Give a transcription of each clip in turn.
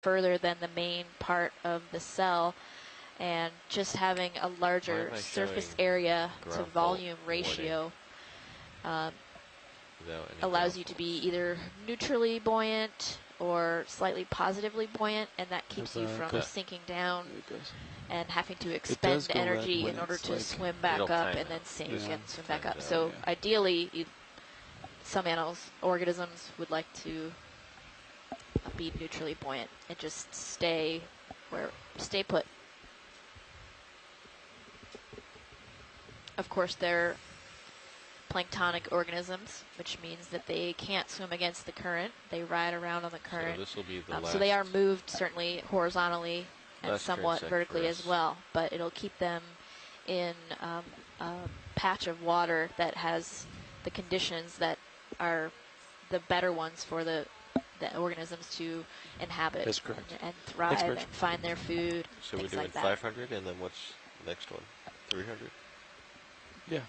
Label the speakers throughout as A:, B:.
A: further than the main part of the cell, and just having a larger surface area to volume ratio allows you to be either neutrally buoyant or slightly positively buoyant, and that keeps you from sinking down and having to expend energy in order to swim back up and then sink and swim back up. So ideally, some animals, organisms, would like to be neutrally buoyant and just stay put. Of course, they're planktonic organisms, which means that they can't swim against the current. They ride around on the current.
B: So this will be the last.
A: So they are moved certainly horizontally and somewhat vertically as well, but it'll keep them in a patch of water that has the conditions that are the better ones for the organisms to inhabit and thrive and find their food.
B: So we're doing 500, and then what's the next one? 300?
C: Yeah.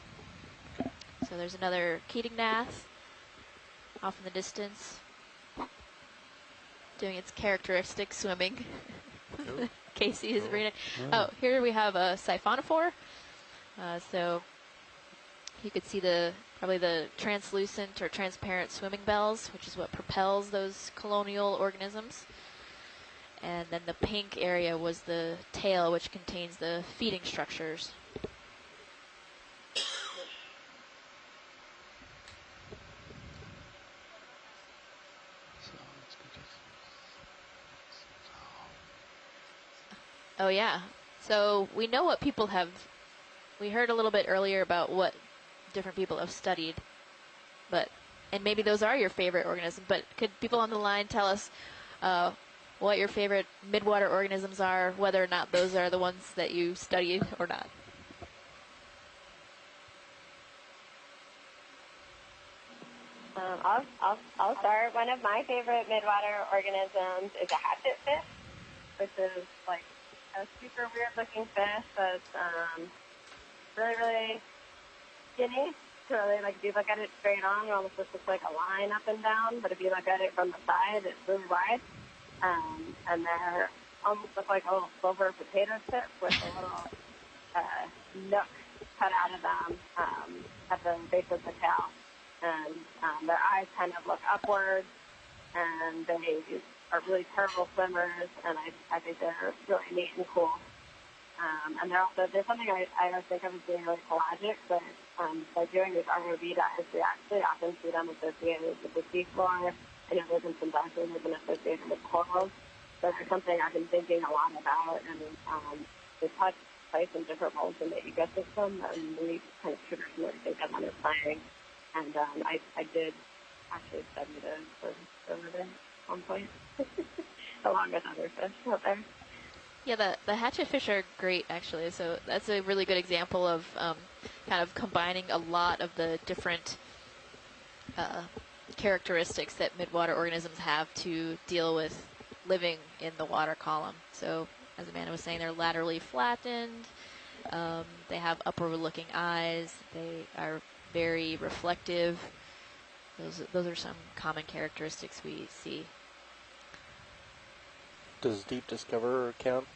A: So there's another Keating Nath off in the distance, doing its characteristic swimming. Casey is reading. Oh, here we have a siphonophore. So you could see probably the translucent or transparent swimming bells, which is what propels those colonial organisms. And then the pink area was the tail, which contains the feeding structures. Oh yeah, so we know what people have, we heard a little bit earlier about what different people have studied, and maybe those are your favorite organisms, but could people on the line tell us what your favorite midwater organisms are, whether or not those are the ones that you studied or not?
D: I'll start. One of my favorite midwater organisms is a hatchetfish, which is like a super weird looking fish that's really, really skinny. So really, like, if you look at it straight on, it almost looks like a line up and down, but if you look at it from the side, it's really wide. And they're almost look like a little silver potato chip with a little nook cut out of them at the base of the tail. And their eyes kind of look upwards, and they are really terrible swimmers, and I think they're really neat and cool. And there's something I always think of as being really pelagic, but by doing these ROV dives, we actually often see them associated with the seafloor. I know there's been some dives where they've been associated with corals, but it's something I've been thinking a lot about, and they touch place in different roles in the ecosystem, and we kind of traditionally think of them as playing. And I did actually study those for a living at one point, along with other fish out there.
A: Yeah, the hatchetfish are great, actually. So that's a really good example of kind of combining a lot of the different characteristics that midwater organisms have to deal with living in the water column. So, as Amanda was saying, they're laterally flattened. They have upward-looking eyes. They are very reflective. Those are some common characteristics we see.
C: Does Deep Discoverer count?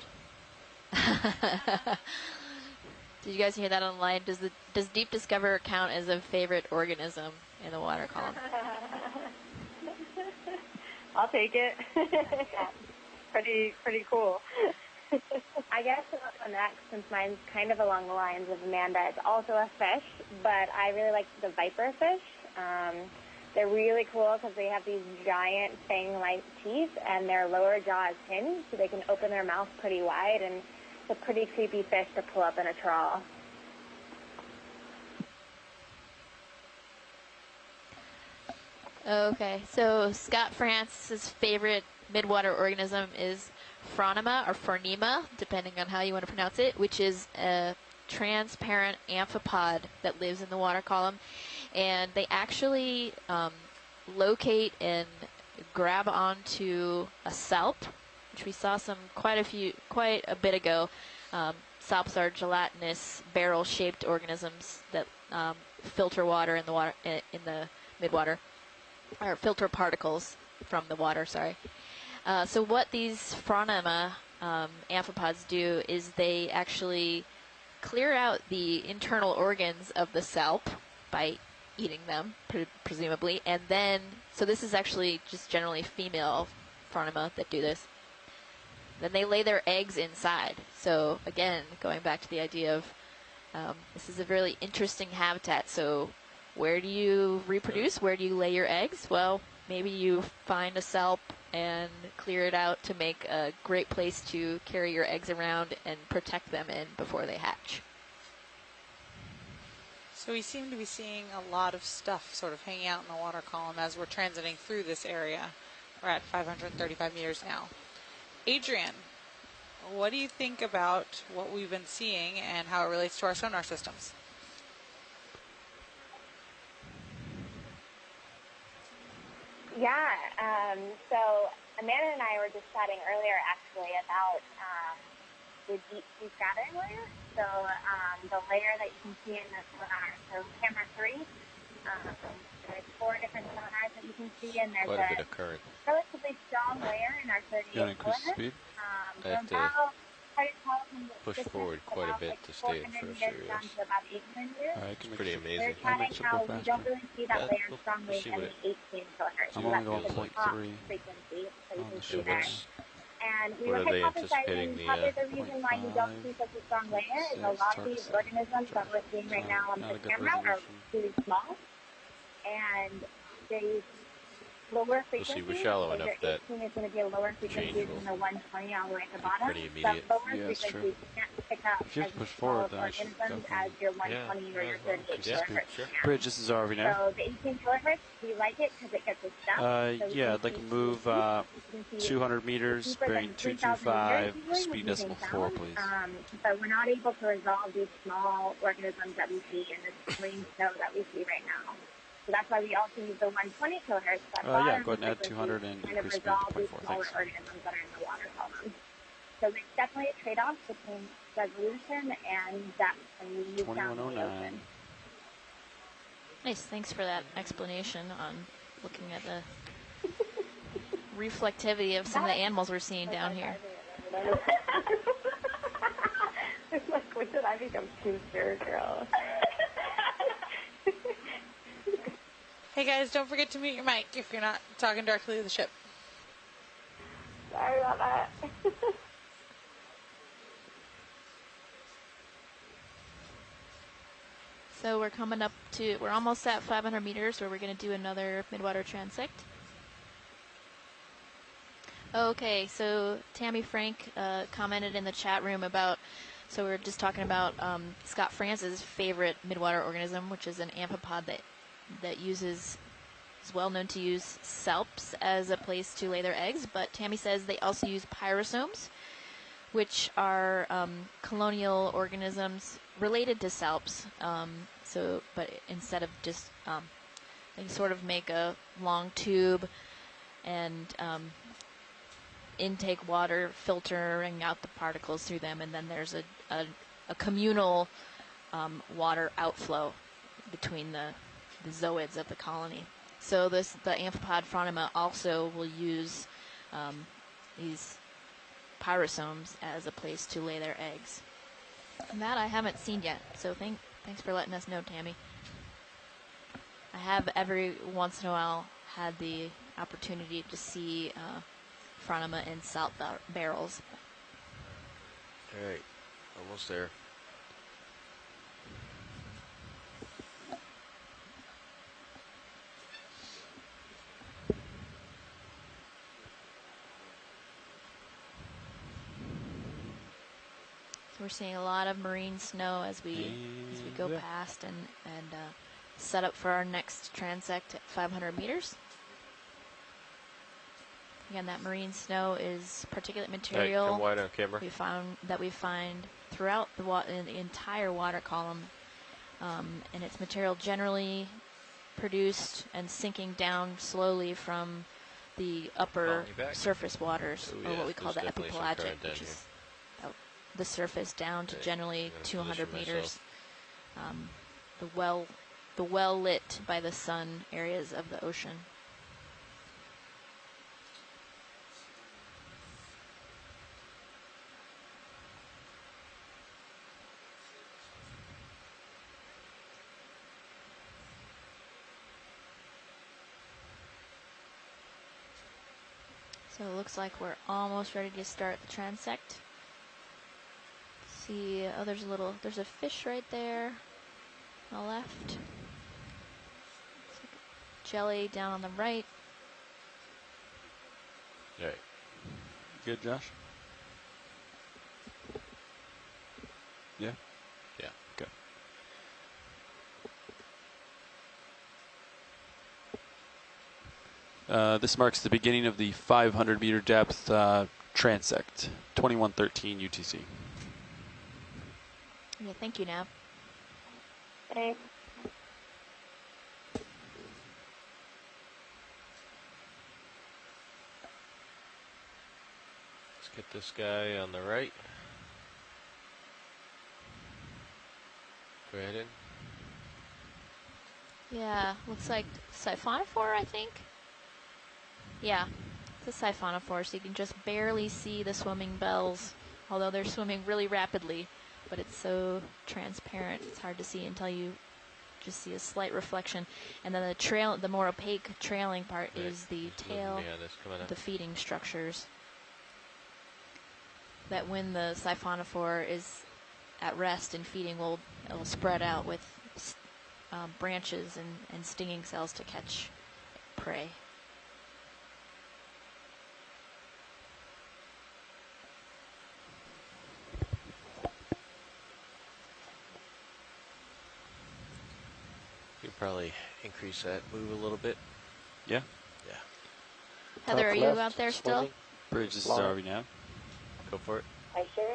A: Did you guys hear that online? Does Deep Discoverer count as a favorite organism in the water column?
D: I'll take it. Pretty cool.
E: I guess on next, since mine's kind of along the lines of Amanda, it's also a fish, but I really like the viper fish. They're really cool because they have these giant fang-like teeth, and their lower jaw is hinged, so they can open their mouth pretty wide, and it's a pretty creepy fish to pull up in a trawl.
A: Okay, so Scott France's favorite midwater organism is Phronema or Phronema, depending on how you want to pronounce it, which is a transparent amphipod that lives in the water column. And they actually locate and grab onto a salp, which we saw quite a bit ago. Salps are gelatinous, barrel-shaped organisms that filter water in the midwater, or filter particles from the water. Sorry. So what these Phronema amphipods do is they actually clear out the internal organs of the salp by eating them, presumably, and then, so this is actually just generally female Phronema that do this. Then they lay their eggs inside. So again, going back to the idea of this is a really interesting habitat. So where do you reproduce? Where do you lay your eggs? Well, maybe you find a salp and clear it out to make a great place to carry your eggs around and protect them in before they hatch.
F: So we seem to be seeing a lot of stuff sort of hanging out in the water column as we're transiting through this area. We're at 535 meters now. Adrian, what do you think about what we've been seeing and how it relates to our sonar systems?
E: Yeah, so Amanda and I were just chatting earlier actually about the deep sea scattering layer. So the layer that you can see in the sonar. So camera 3, there's 4 different sonars that you can see, and there's
B: Quite a bit of current.
E: relatively strong layer in our 38 kilohertz.
B: I have to push forward quite a bit to stay in first area. It's pretty amazing.
E: They're chatting how we don't really see that layer strongly in the 18 kilohertz.
C: I'm only going 0.3
E: frequency that you
C: on
E: can
C: the
E: see there.
C: shoulders.
E: And we
B: What
E: were
B: are they
E: hypothesizing
B: anticipating
E: probably the reason why you don't
C: 0.5,
E: see such a strong layer is a lot of these organisms that we're seeing right now on
C: Not
E: the
C: a good
E: camera are
C: resolution.
E: really small, and they lower
B: We'll see,
E: frequencies.
B: we're shallow
E: so
B: enough
E: your
B: that
E: 18 is going to be a lower frequency
B: change
E: than
B: will
E: the 120 all the way at the bottom.
B: pretty immediate.
E: But lower
C: Yeah, that's true.
E: frequencies can't pick up
C: If you have
E: as
C: to push
E: small
C: forward,
E: of
C: then I should
E: organisms as
C: definitely-
E: your 120 or your 38 kilohertz can.
C: Bridge, this is ROV now.
E: So the 18 kilohertz, we like it because it gets us stuck. So we
C: Yeah,
E: can
C: I'd like to
E: see
C: move
E: you can see
C: 200 meters,
E: deeper
C: bearing
E: than 3,000
C: 225,
E: meters
C: speed
E: using
C: decimal 4,
E: sound.
C: please.
E: But we're not able to resolve these small organisms that we see in this marine snow that we see right now. So that's why we also use the 120 kilohertz. That
C: Yeah, go ahead and add 200 and
E: kind of
C: increase speed
E: resolve
C: to
E: these
C: 0.4,
E: smaller
C: thanks.
E: organisms that are in the water column. So there's definitely a trade-off between resolution and depth when you use sound in the
C: 2109.
E: ocean.
A: Nice, thanks for that explanation on looking at the reflectivity of some of the animals we're seeing down here.
D: It's like, when did I become too sure, girl?
F: Hey guys, don't forget to mute your mic if you're not talking directly to the ship.
D: Sorry about that.
A: So we're coming up to, we're almost at 500 meters where we're going to do another midwater transect. Okay, so Tammy Frank commented in the chat room about, so we were just talking about Scott France's favorite midwater organism, which is an amphipod that uses, is well known to use salps as a place to lay their eggs, but Tammy says they also use pyrosomes, which are colonial organisms related to salps. But instead of just, they sort of make a long tube and intake water, filtering out the particles through them, and then there's a communal water outflow between the zooids of the colony. So the amphipod Phronema also will use these pyrosomes as a place to lay their eggs. And that I haven't seen yet, so thanks for letting us know, Tammy. I have every once in a while had the opportunity to see Phronema in salt barrels.
B: All right, almost there.
A: So we're seeing a lot of marine snow as we go past and set up for our next transect at 500 meters. Again, that marine snow is particulate material
B: Come wide on camera.
A: we find throughout in the entire water column, and it's material generally produced and sinking down slowly from the upper surface waters,
B: Oh,
A: or
B: yeah,
A: what we call the
B: there's definitely some
A: epipelagic,
B: current down
A: which
B: here.
A: is the surface down to
B: Okay,
A: generally
B: I'm gonna
A: 200
B: position
A: meters.
B: myself.
A: The well lit by the sun areas of the ocean. So it looks like we're almost ready to start the transect. See, oh, there's a fish right there on the left. Jelly down on the right.
B: Right.
C: Good, Josh? Yeah?
B: Yeah.
C: Okay. This marks the beginning of the 500-meter depth transect, 2113 UTC.
A: Yeah, thank you, Nav.
D: Thanks.
B: Let's get this guy on the right. Go ahead in.
A: Yeah, looks like siphonophore, I think. Yeah, it's a siphonophore, so you can just barely see the swimming bells, although they're swimming really rapidly, but it's so transparent, it's hard to see until you just see a slight reflection. And then the more opaque trailing part is the tail, the feeding structures. That when the siphonophore is at rest and feeding, it will spread out with branches and stinging cells to catch prey.
B: You could probably increase that move a little bit.
C: Yeah?
B: Yeah.
A: Heather, are you out there still?
C: Bridge, this is ROV now.
B: Go for it.
D: I sure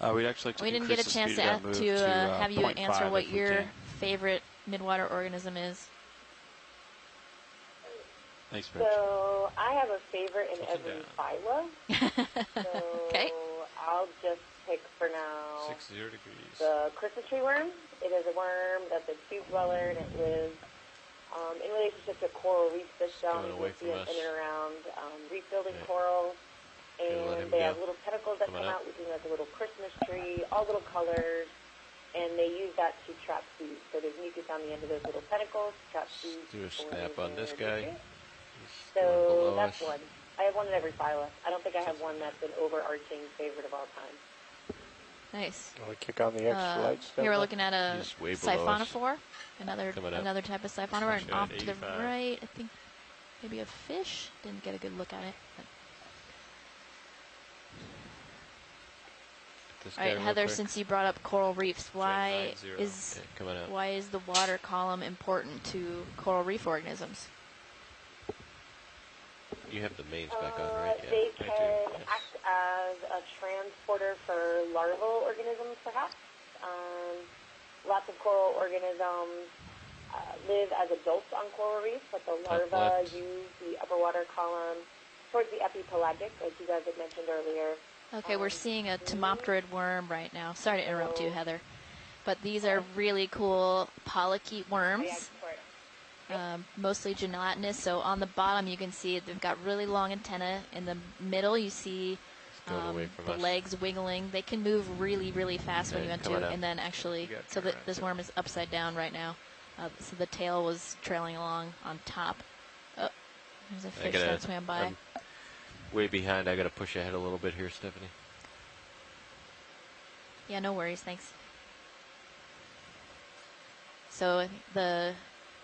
D: am.
C: We'd actually like to
A: We didn't get a chance to have you answer what your favorite midwater organism is.
C: Thanks, Bridge.
D: So I have a favorite in every phyla. So
A: Okay.
D: I'll just pick for now
B: 60 degrees.
D: the Christmas tree worm. It is a worm that's a tube dweller, and it lives in relationship to coral reef systems. You see it in and around reef building corals. And they have little tentacles that come out looking like a little Christmas tree, all little colors, and they use that to trap food. So there's mucus on the end of those little tentacles to trap food.
B: Do a snap on this guy.
D: So that's one. I have one in every phyla. I don't think I have one that's an overarching favorite of all time.
A: Nice.
G: Want to kick on the extra lights?
A: Here we're looking at a
B: He's way below us.
A: siphonophore, another type of siphonophore, and off to the right, I think maybe a fish. Didn't get a good look at it. All right, Heather, since you brought up coral reefs, why is the water column important to coral reef organisms?
B: You have the mains back on, right? Yeah,
D: they can act as a transporter for larval organisms, perhaps. Lots of coral organisms live as adults on coral reefs, but the larvae use the upper water column towards the epipelagic, like you guys had mentioned earlier.
A: Okay, we're seeing a tomopterid worm right now. Sorry to interrupt you, Heather. But these are really cool polychaete worms, mostly gelatinous. So on the bottom you can see they've got really long antennae. In the middle you see the legs wiggling. They can move really, really fast when you want to. And then actually, so that this worm is upside down right now. So the tail was trailing along on top. Oh, there's a fish that swam by.
B: Way behind. I got to push ahead a little bit here, Stephanie.
A: Yeah, no worries. Thanks. So the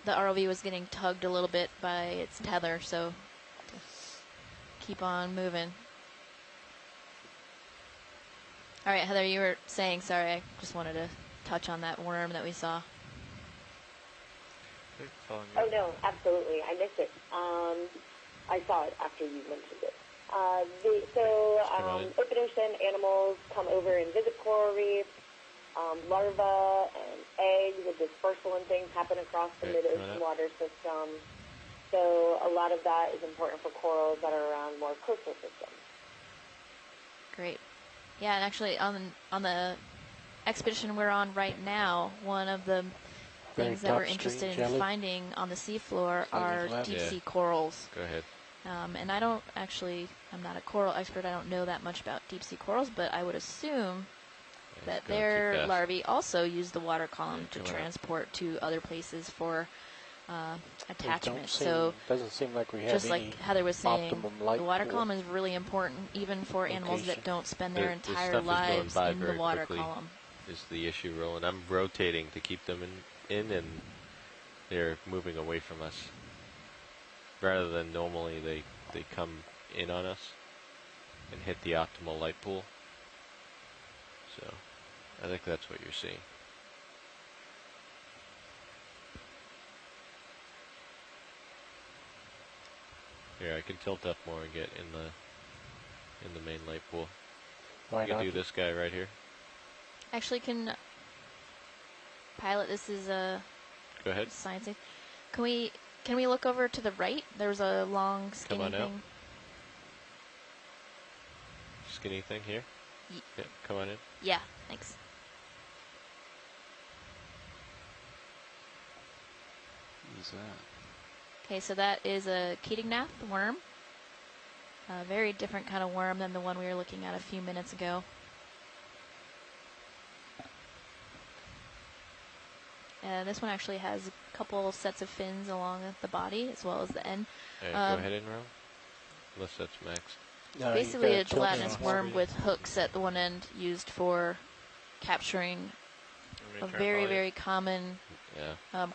A: ROV was getting tugged a little bit by its tether, so keep on moving. All right, Heather, you were saying, sorry, I just wanted to touch on that worm that we saw.
D: Oh, no, absolutely. I missed it. I saw it after you mentioned it. Open ocean animals come over and visit coral reefs. Larvae and eggs and dispersal and things happen across the mid-ocean water system. So a lot of that is important for corals that are around more coastal systems.
A: Great. Yeah, and actually on the expedition we're on right now, one of the things that we're interested in finding on the seafloor are deep-sea corals.
B: Go ahead.
A: And I'm not a coral expert. I don't know that much about deep-sea corals, but I would assume that their larvae also use the water column to transport to other places for attachment. So
G: doesn't seem like we have
A: just like Heather was saying, the water column is really important even for animals that don't spend their entire lives in the water column.
B: Is the issue, Roland? I'm rotating to keep them in, and they're moving away from us. Rather than normally they come in on us and hit the optimal light pool. So I think that's what you're seeing. Here, I can tilt up more and get in the main light pool.
G: Why
B: I can
G: not?
B: do this guy right here.
A: Actually, can pilot. This is a
B: Go ahead.
A: science. Can we look over to the right? There's a long skinny
B: Come on out.
A: thing.
B: Skinny thing here. Yeah, come on in.
A: Yeah, thanks.
C: What's that?
A: Okay, so that is a Keatingnath worm. A very different kind of worm than the one we were looking at a few minutes ago. And this one actually has a couple sets of fins along the body as well as the end.
B: All right, go ahead and roll. Unless that's max.
G: No,
A: Basically
G: you
A: a
G: gotta tilt
A: gelatinous
G: it.
A: worm with hooks at the one end used for capturing a very, very common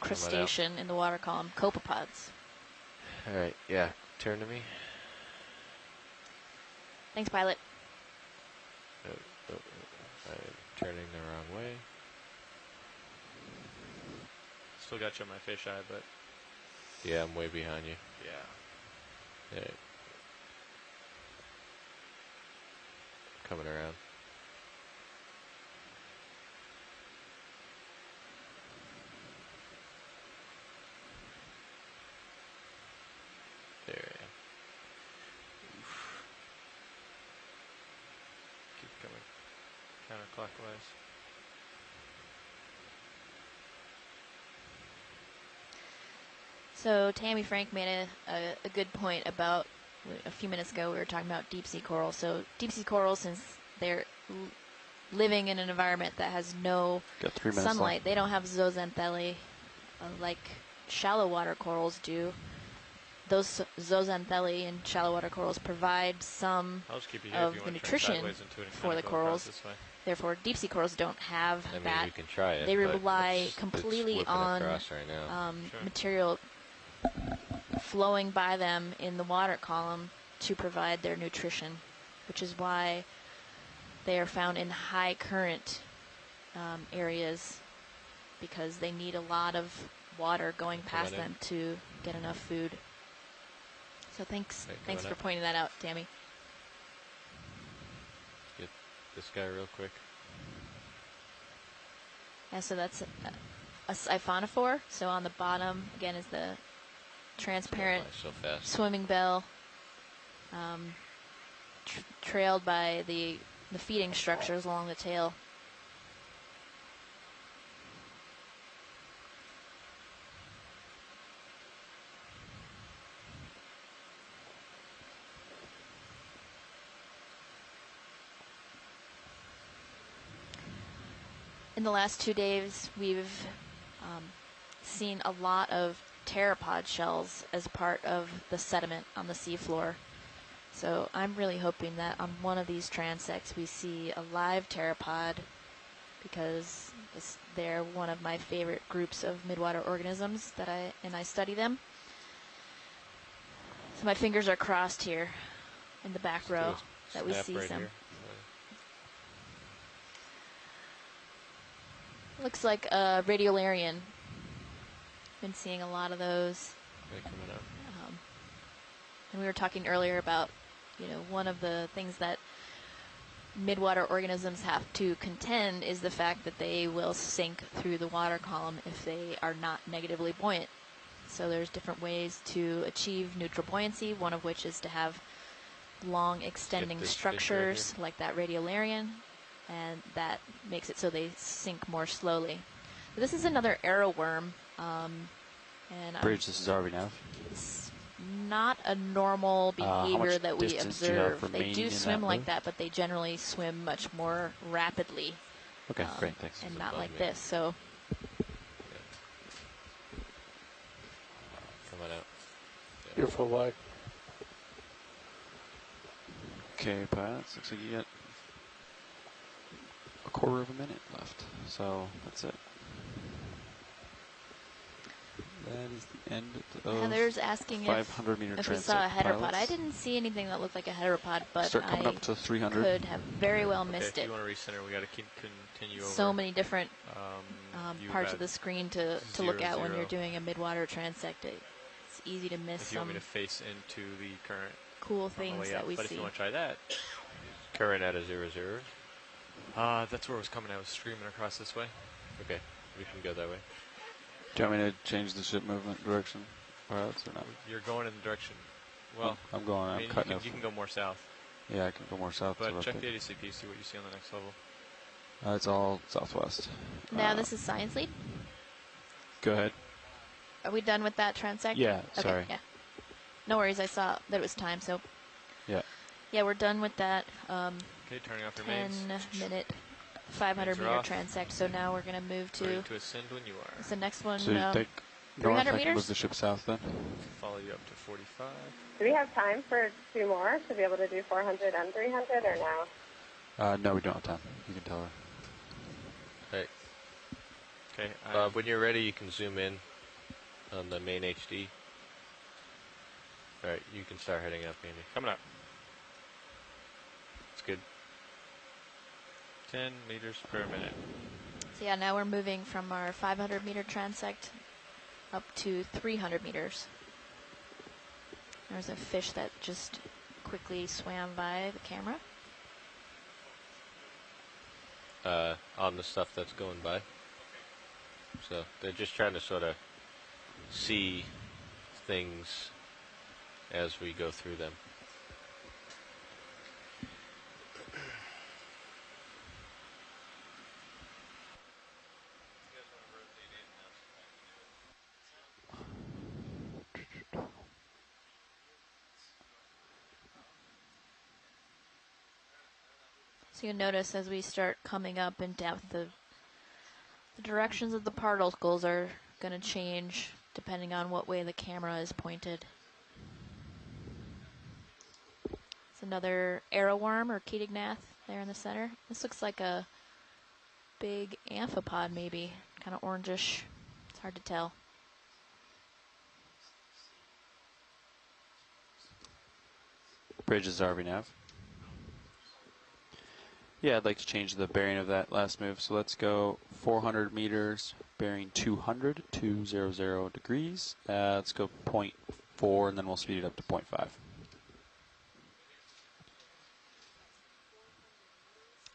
A: crustacean in the water column, copepods.
B: All right, yeah. Turn to me.
A: Thanks, pilot.
B: I'm turning the wrong way.
H: Still got you on my fisheye, but
B: Yeah, I'm way behind you.
H: yeah.
B: Yeah. Coming around. There I am.
H: Keep coming counterclockwise.
A: So Tammy Frank made a good point about a few minutes ago. We were talking about deep sea coral. So deep sea coral, since they're living in an environment that has no
C: Got 3 minutes
A: sunlight,
C: left.
A: they don't have zooxanthellae like shallow water corals do. Those zooxanthellae in shallow water corals provide some
H: I'll just keep you here
A: of
H: if you
A: the
H: want to turn
A: nutrition
H: sideways into it and
A: for
H: kinda
A: the
H: go
A: corals.
H: across this way.
A: Therefore, deep sea corals don't have
B: I mean,
A: that.
B: we can try it.
A: They
B: but
A: rely
B: it's
A: completely
B: whipping
A: on
B: across right now.
H: Sure.
A: material flowing by them in the water column to provide their nutrition, which is why they are found in high current areas, because they need a lot of water going past them to get enough food. So thanks
B: Coming
A: for
B: up.
A: pointing that out, Tammy.
B: Get this guy real quick.
A: And so that's a siphonophore. So on the bottom, again, is the transparent
B: So fast.
A: swimming bell, trailed by the feeding structures along the tail. In the last 2 days, we've seen a lot of pteropod shells as part of the sediment on the seafloor. So I'm really hoping that on one of these transects we see a live pteropod, because they're one of my favorite groups of midwater organisms that I study them. So my fingers are crossed here in the back row that we see
B: right
A: some.
B: here.
A: Looks like a radiolarian. Been seeing a lot of those.
B: They're coming up.
A: And we were talking earlier about, one of the things that midwater organisms have to contend is the fact that they will sink through the water column if they are not negatively buoyant. So there's different ways to achieve neutral buoyancy, one of which is to have long extending
B: this fish right
A: structures like that radiolarian, and that makes it so they sink more slowly. But this is another arrowworm. And
C: Bridge, this is RV
A: it's not a normal behavior
C: much
A: that we
C: distance do you have
A: observe.
C: from
A: They
C: Maine
A: do
C: in
A: swim
C: that
A: like
C: move?
A: that, but they generally swim much more rapidly.
C: Okay, great, thanks.
A: And not
B: above
A: like
B: me.
A: this. So
C: Your full lag. Okay, pilots. Looks like you got a quarter of a minute left. So that's it. That is the end of
A: Heather's asking
C: 500 meter
A: if we
C: transect
A: saw a header pod.
C: pilots.
A: I didn't see anything that looked like a header pod, but
C: Start coming
A: I
C: up to 300.
A: could have very well
H: Okay,
A: missed
H: if
A: it.
H: you want to recenter, we got to continue over.
A: So many different
H: You
A: parts
H: had
A: of the screen to look at when
H: 0,
A: you're doing a midwater transect. It's easy to miss
H: If you want
A: some
H: me to face into the current
A: cool
H: on the
A: things
H: way
A: that
H: up,
A: we
H: but if
A: see.
H: you want to try that,
B: Current at a 0, 0.
H: that's where it was coming. I was streaming across this way.
B: Okay, we can go that way.
C: Do you want me to change the ship movement direction, pilots, or not?
H: You're going in the direction. Well,
C: I'm going.
H: I
C: I'm
H: mean,
C: cutting
H: you can go more south,
C: Yeah, I can go more south.
H: but
C: so
H: check
C: I
H: the
C: think.
H: ADCP, see what you see on the next level.
C: It's all southwest.
A: Now this is science lead.
C: Go ahead.
A: Are we done with that transect?
C: Yeah,
A: Okay,
C: sorry.
A: yeah. No worries. I saw that it was time, so
C: Yeah.
A: yeah, we're done with that.
H: Okay, turning off your mains.
A: 10-minute, 500
H: Mains are
A: meter
H: off.
A: transect. So now we're gonna move
H: Ready
A: to
H: to ascend when you are.
A: what's the next one.
C: So you think
A: 300
C: north, I can
A: meters?
C: move the ship south then?
H: Follow you up to 45.
D: Do we have time for 2 more to be able to do 400 and 300 or no?
C: No, we don't have time. You can tell her.
B: Hey,
H: Okay,
B: when you're ready, you can zoom in on the main HD. All right, you can start heading up, Andy.
H: coming up.
B: It's good.
H: 10 meters per minute.
A: So yeah, now we're moving from our 500 meter transect up to 300 meters. There's a fish that just quickly swam by the camera.
B: On the stuff that's going by. So they're just trying to sort of see things as we go through them.
A: So you'll notice as we start coming up in depth, the directions of the particles are going to change depending on what way the camera is pointed. It's another arrowworm or Ketignath there in the center. This looks like a big amphipod maybe, kind of orangish. It's hard to tell.
C: Bridge is RV nav. Yeah, I'd like to change the bearing of that last move. So let's go 400 meters, bearing 200, 200 degrees. Let's go 0.4, and then we'll speed it up to 0.5.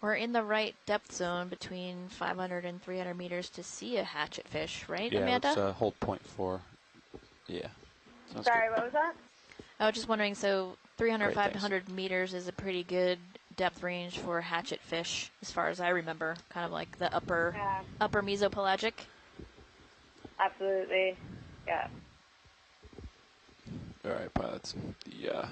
A: We're in the right depth zone between 500 and 300 meters to see a hatchet fish, right,
C: Yeah,
A: Amanda?
C: let's hold 0.4. Yeah. Sounds
D: Sorry,
C: good.
D: what was that?
A: I was just wondering, so 300,
C: Great, thanks.
A: 500 meters is a pretty good depth range for hatchet fish, as far as I remember. Kind of like the upper mesopelagic.
D: Absolutely. Yeah.
C: All right, pilots. Yeah.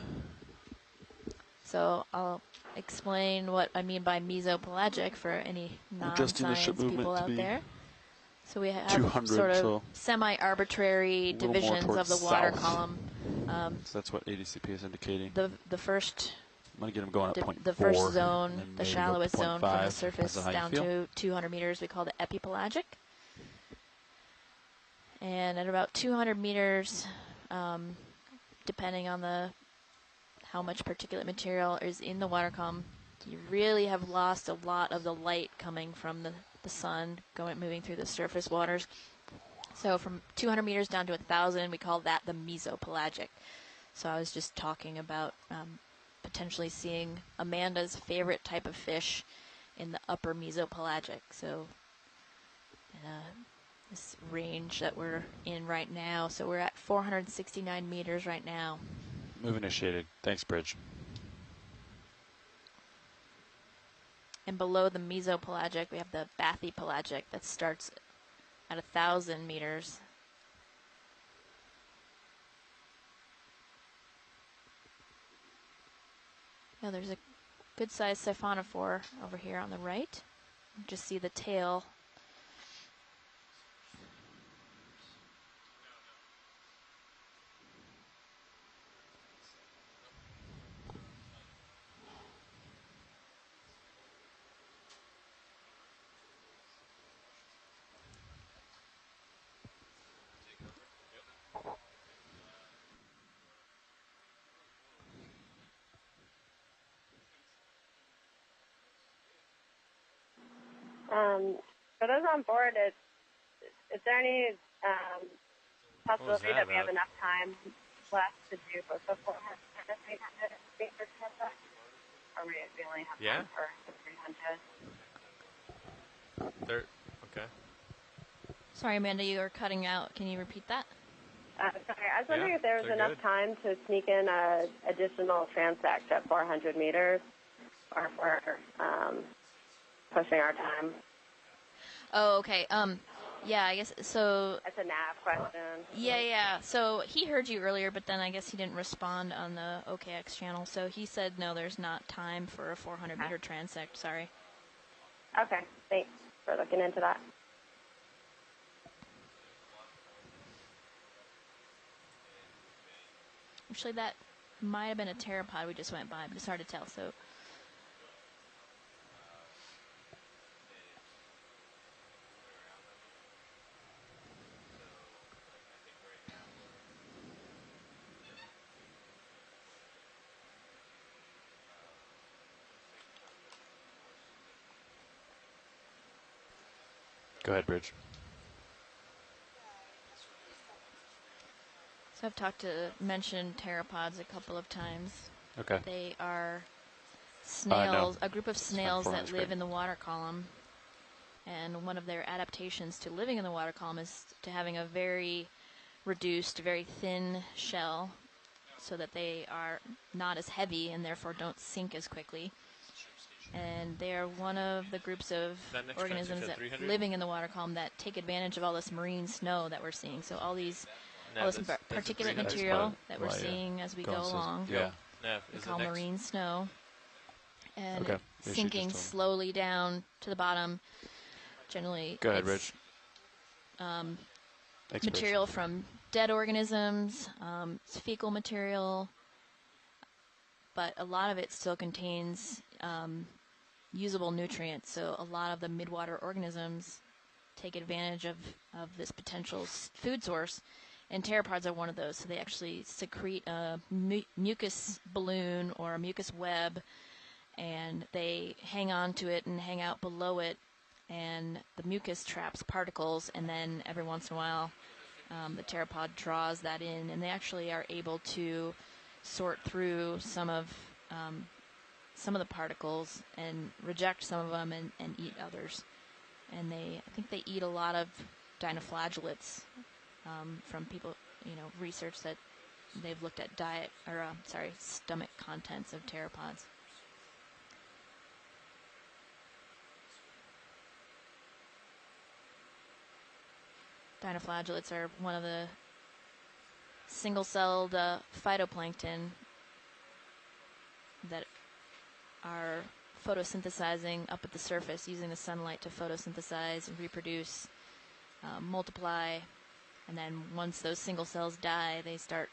A: So I'll explain what I mean by mesopelagic for any
C: Adjusting the ship
A: non-science
C: movement
A: people
C: to
A: out
C: be
A: there. So we have
C: 200,
A: sort of
C: so
A: semi-arbitrary
C: little more
A: divisions of
C: towards
A: the water
C: south.
A: column.
C: So that's what ADCP is indicating.
A: The first
C: I'm going to get them going at 0.4.
A: the first
C: and
A: zone,
C: then
A: the
C: maybe go up to
A: shallowest zone from the
C: 0.5,
A: surface
C: depends on how
A: down
C: you feel.
A: to 200 meters, we call it epipelagic. And at about 200 meters, depending on how much particulate material is in the water column, you really have lost a lot of the light coming from the sun moving through the surface waters. So from 200 meters down to 1,000, we call that the mesopelagic. So I was just talking about potentially seeing Amanda's favorite type of fish in the upper mesopelagic. So this range that we're in right now. So we're at 469 meters right now.
C: Move initiated. Thanks, Bridge.
A: And below the mesopelagic, we have the bathypelagic that starts at 1,000 meters. Now there's a good-sized siphonophore over here on the right. You just see the tail.
D: For those on board, is there any possibility that we have enough time left to do both the 400 and the 300 meters transect? Or we only have time for the 300?
H: Okay.
A: Sorry, Amanda, you are cutting out. Can you repeat that?
D: Sorry, I was wondering if there was enough time to sneak in an additional transect at 400 meters, or if we're pushing our time.
A: Oh, okay. Yeah, I guess so.
D: That's a nav question.
A: Yeah. So he heard you earlier, but then I guess he didn't respond on the OKX channel. So he said no, there's not time for a 400-meter transect. Sorry.
D: Okay, thanks for looking into that.
A: Actually, that might have been a pteropod we just went by, but it's hard to tell. So.
C: Go ahead, Bridge.
A: So I've mentioned pteropods a couple of times.
C: Okay.
A: They are snails,
C: no.
A: a group of snails that live in the water column. And one of their adaptations to living in the water column is to having a very reduced, very thin shell so that they are not as heavy and therefore don't sink as quickly. And they are one of the groups of organisms that living in the water column that take advantage of all this marine snow that we're seeing. So all this particulate material that we're seeing as we go along, we call marine snow, and sinking slowly down to the bottom. Generally,
C: go ahead, Rich.
A: Material from dead organisms, it's fecal material, but a lot of it still contains usable nutrients. So a lot of the midwater organisms take advantage of this potential food source. And pteropods are one of those. So they actually secrete a mucus balloon or a mucus web, and they hang on to it and hang out below it. And the mucus traps particles, and then every once in a while, the pteropod draws that in, and they actually are able to sort through some of the particles and reject some of them and eat others. And I think they eat a lot of dinoflagellates. From people, research that they've looked at stomach contents of pteropods. Dinoflagellates are one of the single-celled phytoplankton that are photosynthesizing up at the surface, using the sunlight to photosynthesize and reproduce, multiply. And then once those single cells die, they start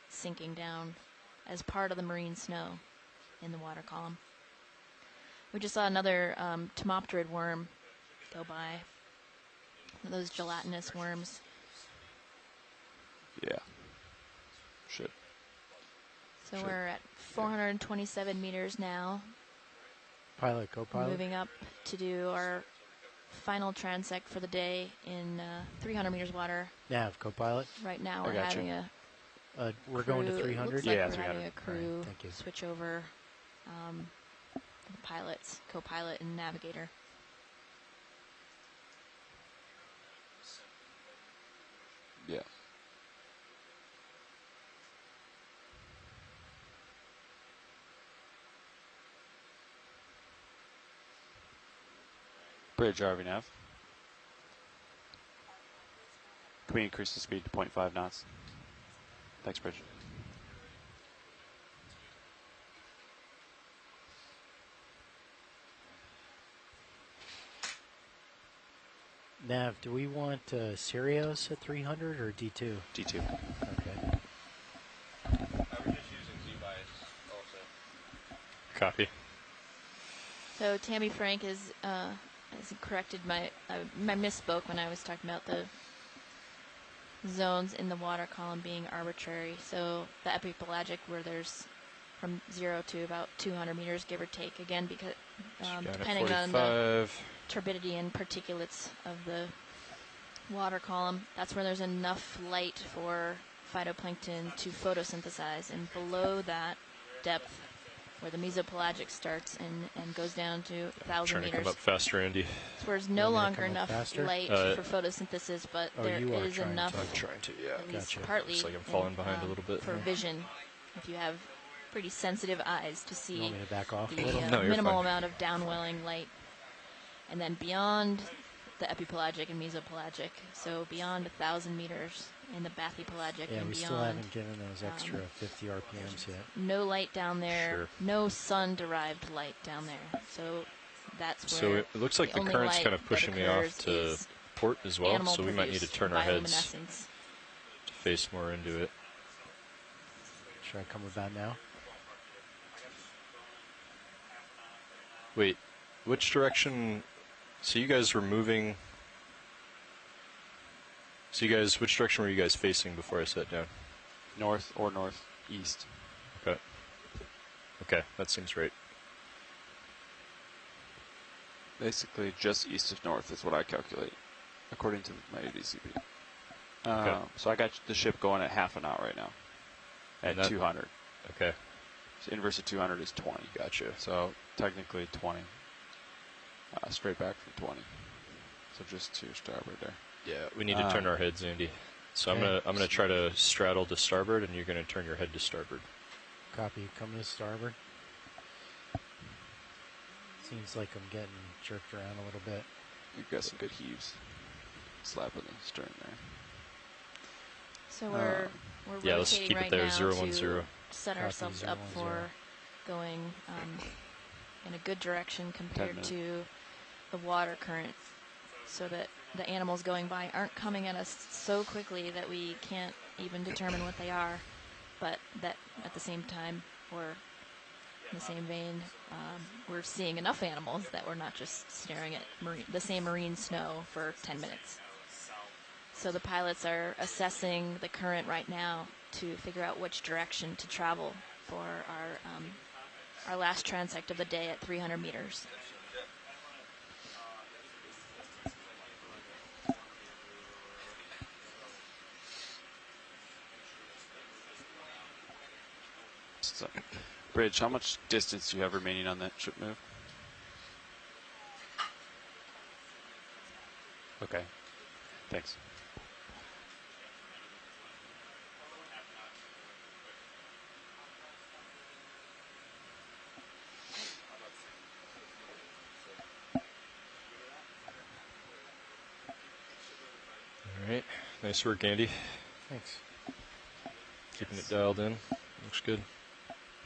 A: sinking down as part of the marine snow in the water column. We just saw another tomopterid worm go by. One of those gelatinous worms.
C: Yeah. Shit.
A: So we're at 427 meters now.
G: Pilot, go pilot.
A: Moving up to do our final transect for the day in 300 meters water.
G: Nav, co-pilot.
A: Right now we're having
G: we're going to 300?
A: Looks like we're having a crew switch over the pilots, co-pilot and navigator.
C: Yeah. Bridge, RV nav. Can we increase the speed to 0.5 knots? Thanks, Bridge.
G: Nav, do we want Sirius at 300 or D2?
C: D2.
G: Okay.
B: I was just using Z-bias also.
H: Copy.
A: So Tammy Frank has corrected my misspoke when I was talking about the zones in the water column being arbitrary. So the epipelagic, where there's from 0 to about 200 meters, give or take. Again, because
H: Down at
A: depending on the
H: 45.
A: turbidity and particulates of the water column, that's where there's enough light for phytoplankton to photosynthesize. And below that depth, where the mesopelagic starts and goes down to 1,000
H: Trying to
A: meters,
H: come up faster, Andy.
A: it's where there's
G: Want me
A: no
G: to
A: longer
G: come up
A: enough
G: faster?
A: light for photosynthesis, but there
G: you are
A: is
G: trying
A: enough,
G: to.
H: I'm trying to, yeah.
A: at least
G: Gotcha.
A: partly,
H: Looks like I'm falling behind a little bit
A: for
H: here.
A: vision. If you have pretty sensitive eyes to
G: You
A: see
G: want me to back off a
A: the
G: little?
H: No, you're
A: minimal
H: fine.
A: amount of downwelling light. And then beyond the epipelagic and mesopelagic, so beyond 1,000 meters in the bathypelagic
G: Yeah,
A: and
G: we still
A: beyond,
G: haven't given those extra 50 RPMs yet.
A: no light down there,
H: Sure.
A: no sun-derived light down there. So that's
H: So
A: where
H: it looks like the
A: only
H: current's
A: light
H: kind of
A: that
H: pushing me off
A: occurs
H: to
A: is
H: port as well, so we might need to
A: animal-produced
H: turn our heads
A: bioluminescence.
H: to face more into it.
G: Should I come about now?
H: Wait, which direction? So you guys were moving. So you guys, which direction were you guys facing before I sat down?
C: North or northeast.
H: Okay. Okay, that seems right.
C: Basically, just east of north is what I calculate, according to my ADCP.
H: Okay.
C: So I got the ship going at half a knot right now, at
H: And that-
C: 200.
H: Okay,
C: So inverse of 200 is 20.
H: gotcha.
C: So technically 20. Straight back from 20. So just to starboard there.
H: Yeah, we need to turn our heads, Andy. So
G: Okay.
H: I'm gonna try to straddle to starboard, and you're gonna turn your head to starboard.
G: Copy. Coming to starboard. Seems like I'm getting jerked around a little bit.
C: You've got some good heaves. Slapping the stern there.
A: So we're
H: Yeah, let's
A: rotating
H: keep it
A: right
H: there,
A: now
H: 010.
A: to set
G: Copy,
A: ourselves up
G: 010.
A: for going in a good direction compared
C: minutes.
A: to the water current, so that the animals going by aren't coming at us so quickly that we can't even determine what they are, but that at the same time, or in the same vein, we're seeing enough animals that we're not just staring at the same marine snow for 10 minutes. So the pilots are assessing the current right now to figure out which direction to travel for our last transect of the day at 300 meters.
C: So, Bridge, how much distance do you have remaining on that ship move? Okay. Thanks.
H: All right, nice work, Andy.
G: Thanks.
H: Keeping it dialed in. Looks good.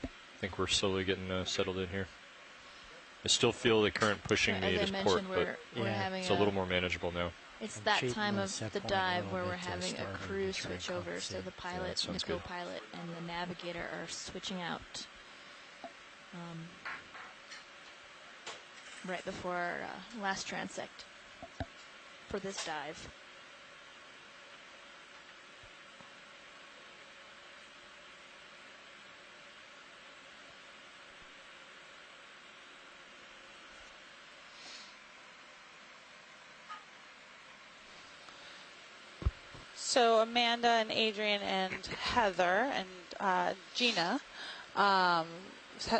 H: I think we're slowly getting settled in here. I still feel the current pushing me
A: As I
H: to port,
A: mentioned,
H: but
A: we're
G: Yeah,
A: having
H: it's a little more manageable now.
A: It's
G: I'm
A: that
G: cheating
A: time
G: my
A: of
G: set
A: the
G: point a
A: dive
G: little
A: where
G: bit
A: we're
G: to
A: having a
G: start and
A: crew
G: try and
A: switch over, so
G: compensate.
A: the pilot, the
H: sounds good.
A: co-pilot, and the navigator are switching out right before our last transect for this dive.
F: So Amanda and Adrian and Heather and Gina,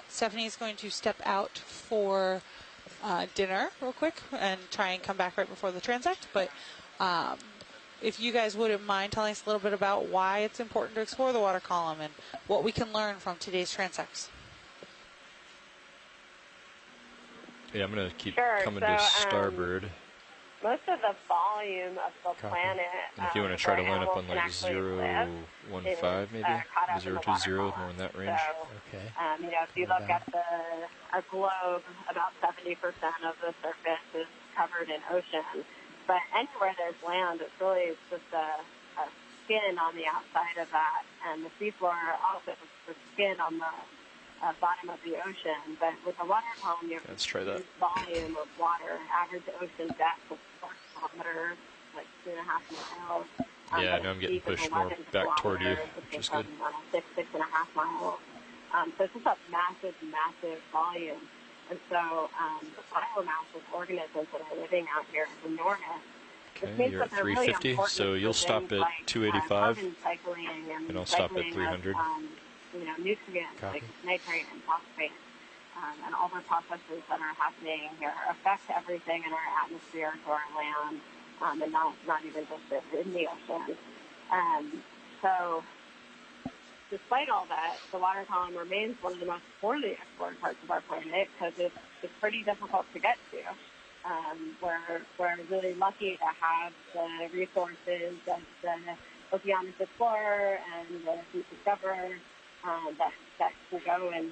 F: Stephanie's going to step out for dinner real quick and try and come back right before the transect. But if you guys wouldn't mind telling us a little bit about why it's important to explore the water column and what we can learn from today's transects.
H: Yeah, I'm gonna keep
D: Sure,
H: coming
D: so,
H: to starboard.
D: Most of the volume of the
G: Copy.
D: planet,
H: And if you want to try to
D: where
H: line up
D: animals
H: on
D: can
H: like
D: actually
H: 015 maybe,
D: caught up in the
H: 020,
D: water
H: more
D: column.
H: in that range.
D: So,
G: Okay.
D: if you
G: Coming
D: look at a globe, about 70% of the surface is covered in ocean. But anywhere there's land, it's really just a skin on the outside of that. And the seafloor also is the skin on the bottom of the ocean. But with the water column, you have
H: Let's try that.
D: this volume of water, average ocean depth of 4 kilometers, like 2.5 miles.
H: Yeah,
D: but
H: now I'm getting
D: deep is
H: pushed more
D: 11
H: back toward you,
D: kilometers,
H: which is
D: from,
H: good.
D: 6.5 miles. So it's just a massive, massive volume. And so the biomass of organisms that are living out here is enormous.
H: Okay, you're at 350, so you'll stop at 285,
D: and
H: I'll stop at 300.
D: Nutrients like nitrate and phosphate, and all the processes that are happening here affect everything in our atmosphere, to our land, and not even just in the ocean. So despite all that, the water column remains one of the most poorly explored parts of our planet because it's pretty difficult to get to. We're really lucky to have the resources that the Okeanos Explorer and the Deep Discoverer that can go and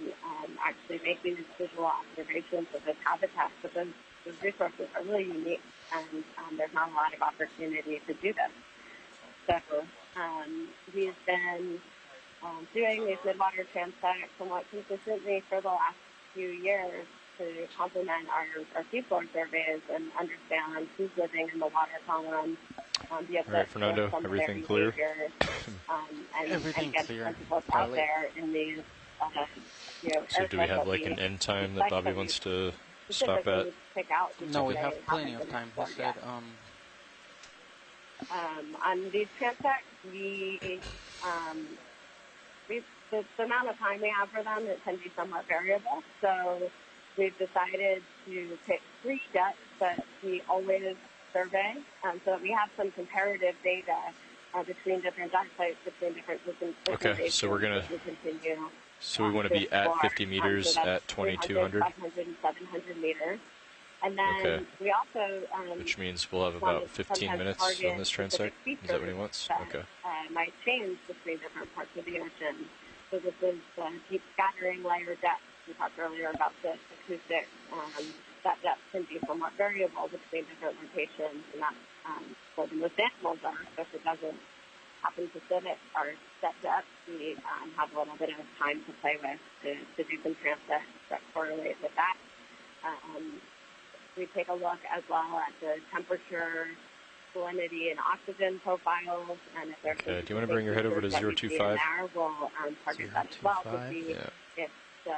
D: actually make these visual observations of this habitat. But those resources are really unique, and there's not a lot of opportunity to do this. So we've been doing these midwater transects somewhat consistently for the last few years to complement our seafloor surveys and understand who's living in the water column.
H: All right, Fernando, everything clear?
C: Everything
D: and
C: clear.
D: What's out there in these,
H: So do we have like an end time that Bobby wants to stop at?
C: No, we have plenty of time. He said,
D: on these transects, the amount of time we have for them, it can be somewhat variable. So we've decided to pick 3 depths that we always survey, so that we have some comparative data between different depth sites, between different systems.
H: Okay, so we're going to continue. So we want to be at 50 meters at 2200?
D: 500 and 700 meters. And then we also...
H: which means we'll have about 15 minutes on this transect? Is that what he wants? Okay.
D: Might change between different parts of the ocean. So this is deep scattering layer depth. We talked earlier about the acoustics. That depth can be somewhat variable between different locations, and that's where the most animals are. So if it doesn't happen to sit at our set depth, we have a little bit of time to play with to do some transects that correlate with that. We take a look as well at the temperature, salinity, and oxygen profiles, and if there's
H: do you want to bring your head over to 025?
D: We'll target that as well to see if the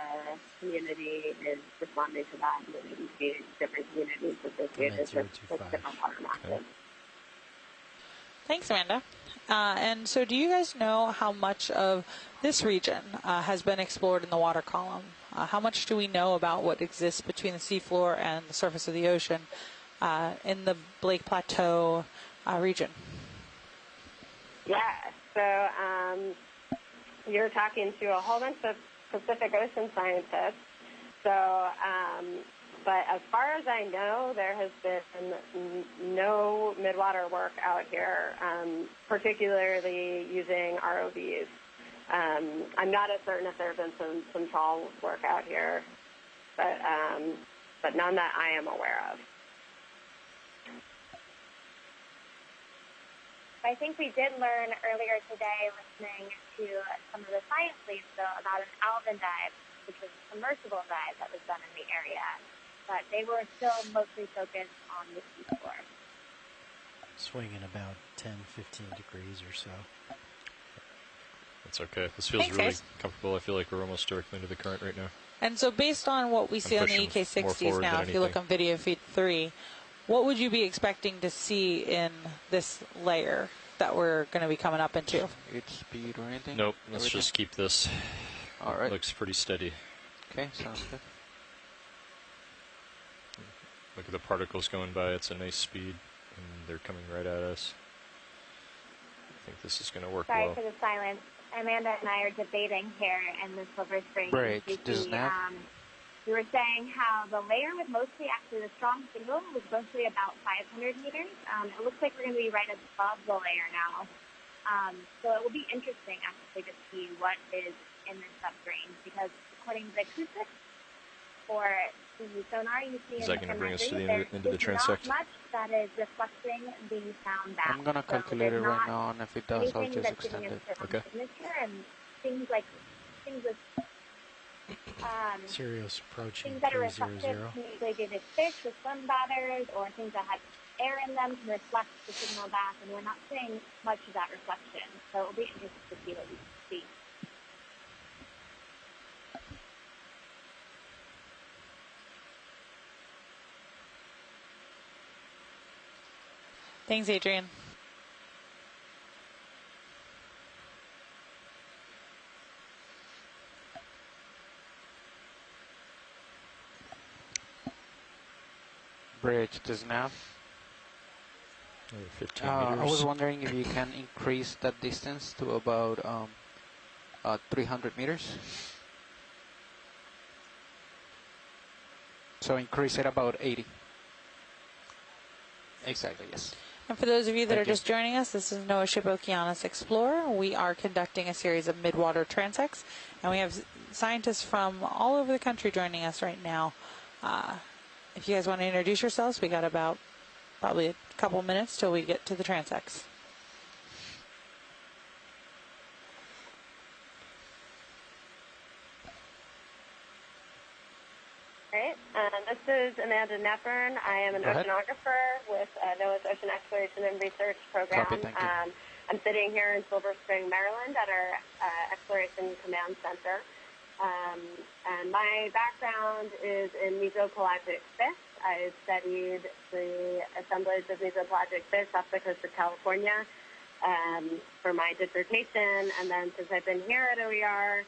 D: community is responding to that, and we can see different communities associated with different water masses.
F: Thanks, Amanda. And so do you guys know how much of this region has been explored in the water column? How much do we know about what exists between the seafloor and the surface of the ocean in the Blake Plateau region?
D: Yeah, so you're talking to a whole bunch of Pacific Ocean scientists. So, but as far as I know, there has been no midwater work out here, particularly using ROVs. I'm not as certain if there have been some trawl work out here, but none that I am aware of.
E: I think we did learn earlier today, listening to some of the science leads, though, about an Alvin dive, which was a submersible dive that was done in the area. But they were still mostly focused on the seafloor.
G: Swinging about 10, 15 degrees or so.
H: That's okay. This feels really comfortable. I feel like we're almost directly into the current right now.
F: And so based on what we see on the EK60s now, if you look on video feed 3, what would you be expecting to see in this layer that we're going to be coming up into?
C: Speed or anything?
H: Nope. Let's just keep this.
C: All right.
H: Looks pretty steady.
C: Okay, sounds good.
H: Look at the particles going by. It's a nice speed, and they're coming right at us. I think this is going to work well.
E: Sorry for the silence. Amanda and I are debating here in the Silver Spring.
C: Right.
E: We were saying how the layer was mostly, actually the strong signal was mostly about 500 meters. It looks like we're going to be right above the layer now. So it will be interesting actually to see what is in this subrange, because according to the acoustics for the sonar you see,
H: is that going to bring us to the end of the transect?
E: Not much that is reflecting the sound back.
C: I'm going to calculate it right now, and if it does, I'll just extend it.
E: Okay. And things with
G: Sirius approaching
E: things that are reflective can usually be the fish with swim bladders, or things that have air in them can reflect the signal back, and we're not seeing much of that reflection. So it'll be interesting to see what we see.
F: Thanks, Adrian.
C: Bridge to nav.
H: Another 15
C: I was
H: meters.
C: wondering if you can increase that distance to about 300 meters. So increase it about 80. Exactly, yes.
F: And for those of you that
C: Thank
F: are just joining us, this is NOAA Ship Okeanos Explorer. We are conducting a series of midwater transects, and we have scientists from all over the country joining us right now. If you guys want to introduce yourselves, we got about probably a couple minutes till we get to the transects.
D: Great. This is Amanda Nepern. I am an oceanographer with NOAA's Ocean Exploration and Research Program.
C: Copy, thank you.
D: I'm sitting here in Silver Spring, Maryland at our Exploration Command Center. And my background is in mesopelagic fish. I studied the assemblage of mesopelagic fish off the coast of California for my dissertation. And then since I've been here at OER,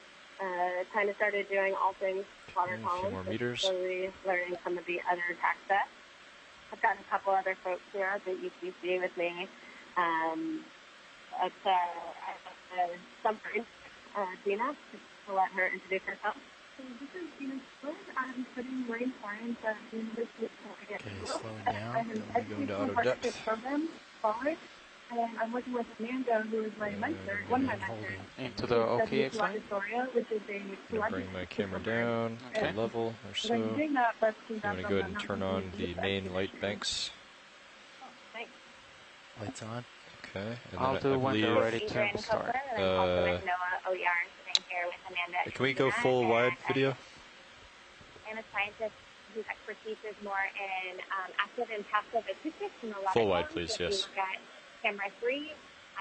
D: kind of started doing all things water
H: A few
D: columns,
H: more meters.
D: slowly learning some of the other tax sets. I've got a couple other folks here at the ECC with me. I have some for Gina, to let her introduce herself.
I: So this is Gina Split. I'm studying marine science at the University of Oregon.
G: Okay, slowing down.
I: I have an
H: Then we go into
I: educational
H: auto
I: partnership
H: depth.
I: program, college, and I'm working with Amanda, who is my mentor, one of my mentors.
C: Into the OKX line.
I: Victoria, which is a
H: I'm going to bring my camera down
C: Okay.
H: to level or so.
I: I'm doing that, but
H: I'm going to go ahead and turn on the main light banks.
D: Thanks.
G: Lights on.
H: Okay, and
C: I'll
H: then
C: do
H: I
C: when they're
H: believe,
C: ready to
E: Adrian
C: start.
E: Copeland, and I'm also with NOAA OER, sitting here with Amanda.
H: can we go full wide video?
E: I'm a scientist whose expertise is more in active and passive acoustics in the water
H: Full wide,
E: columns.
H: please,
E: If you
H: yes.
E: look at camera 3,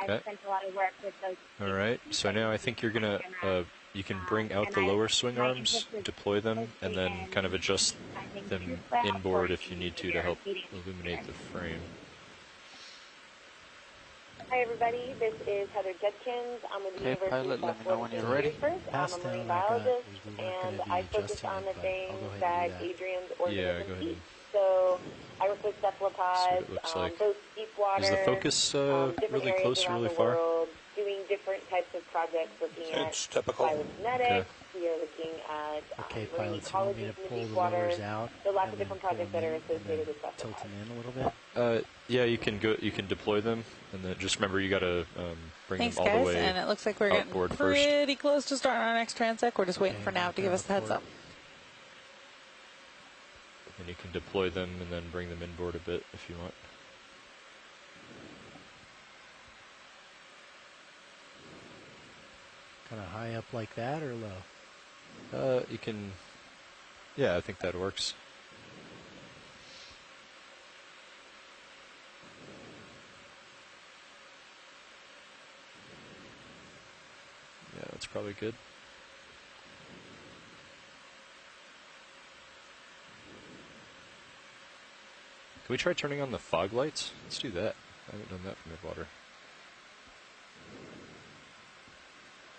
E: I've
H: Okay.
E: spent a lot of work with those.
H: All right, so now I think you're going to, you can bring out the lower swing arms, deploy them, and then kind of adjust them inboard if you need to help illuminate the frame.
D: Hi, everybody. This is Heather Judkins. I'm with the
C: Okay,
D: University
C: pilot,
D: of
C: let me know when you're ready.
G: Pass
D: I'm a marine
G: down, I got-
D: biologist,
G: we weren't
D: and
G: gonna
D: I
G: be
D: focus
G: adjusting
D: on
G: it,
D: the
G: but I'll
D: things
G: go ahead
D: that
G: and do that.
D: Adrian's
H: Yeah,
D: organisms
H: go ahead
D: eat.
H: and
D: So I work with
H: see what
D: cephalopods,
H: it looks like.
D: both deep water,
H: Is the focus
D: different
H: really
D: areas
H: close or
D: around
H: really
D: the
H: far?
D: world, doing different types of projects, looking
J: It's
D: at
J: typical.
D: phylogenetics.
H: Okay.
D: We are looking at
G: Okay,
D: marine
G: pilots, you want me
D: ecology
G: to
D: in the
G: pull
D: deep
G: the
D: water.
G: lowers out
D: So lots
G: and
D: of
G: then
D: different
G: pull
D: projects
G: them
D: that are
G: in and
D: associated
G: then
D: with
G: tilt
D: cephalopods.
G: them in a little bit?
H: Yeah, you can deploy them, and then just remember you got to bring
F: Thanks,
H: them all
F: guys.
H: the way
F: And it looks like we're getting
H: outboard first.
F: pretty close to starting our next transect. We're just waiting
G: Okay,
F: for Nav to give us the heads up.
H: And you can deploy them and then bring them inboard a bit if you want.
G: Kind of high up like that or low?
H: You can, yeah, I think that works. Yeah, that's probably good. Can we try turning on the fog lights? Let's do that. I haven't done that for Midwater.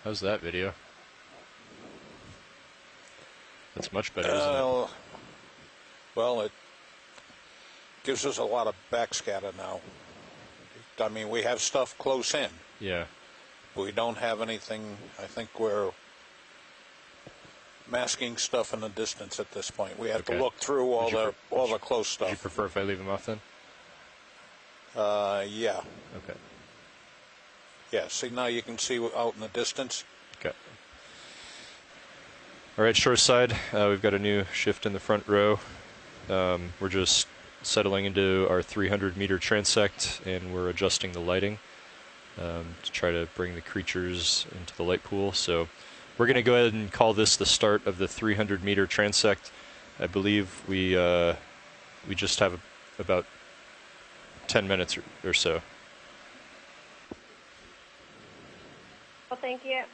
H: How's that video? That's much better, isn't it?
J: Well, it gives us a lot of backscatter now. I mean, we have stuff close in.
H: Yeah.
J: We don't have anything. I think we're masking stuff in the distance at this point. We have
H: Okay.
J: to look through all
H: Would you
J: the close
H: Would you
J: stuff.
H: prefer if I leave them off then?
J: Yeah.
H: Okay.
J: Yeah. See, now you can see out in the distance.
H: Okay. All right, shore side. We've got a new shift in the front row. We're just settling into our 300-meter transect, and we're adjusting the lighting to try to bring the creatures into the light pool. So we're going to go ahead and call this the start of the 300-meter transect. I believe we just have about 10 minutes or so.
D: Well, thank you.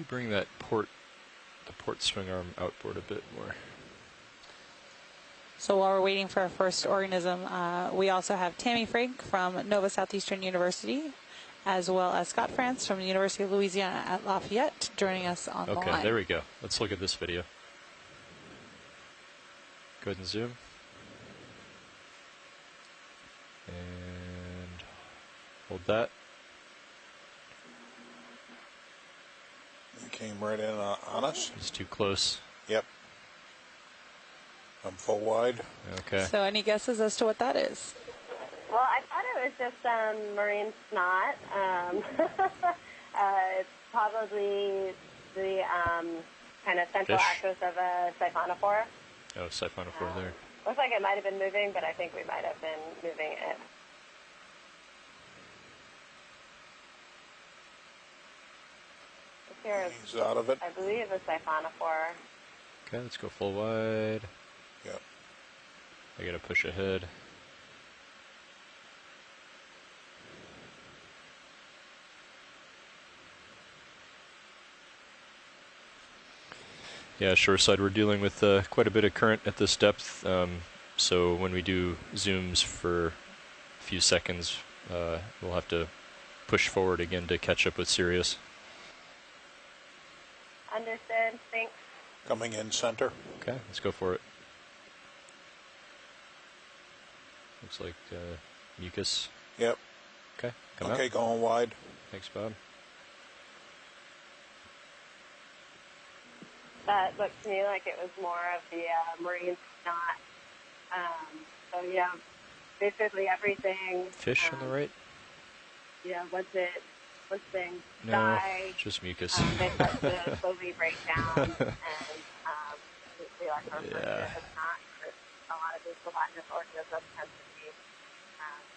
H: bring the port swing arm outboard a bit more.
F: So while we're waiting for our first organism, we also have Tammy Frigg from Nova Southeastern University, as well as Scott France from the University of Louisiana at Lafayette, joining us on the line.
H: Okay, there we go. Let's look at this video. Go ahead and zoom. And hold that.
J: It came right in on us.
H: It's too close.
J: Yep. I'm full wide.
H: Okay.
F: So any guesses as to what that is?
D: Well, I thought it was just marine snot. It's probably the kind of central
H: Fish?
D: axis of a siphonophore.
H: Oh, siphonophore there.
D: Looks like it might have been moving, but I think we might have been moving it. Here is,
J: He's out of it.
D: I believe, a siphonophore.
H: Okay, let's go full wide.
J: Yep.
H: I gotta push ahead. Yeah, shoreside, we're dealing with quite a bit of current at this depth, so when we do zooms for a few seconds, we'll have to push forward again to catch up with Sirius.
D: Understood. Thanks.
J: Coming in center.
H: Okay, let's go for it. Looks like mucus.
J: Yep.
H: Okay, come
J: Okay,
H: out.
J: going wide.
H: Thanks, Bob.
D: That looked to me like it was more of the marine snot. So yeah, basically everything.
H: Fish on the right?
D: Yeah, once things
H: No,
D: die,
H: just mucus.
D: they start to slowly break down, and we like to refer to it as snot. A lot of these gelatinous organisms tend to be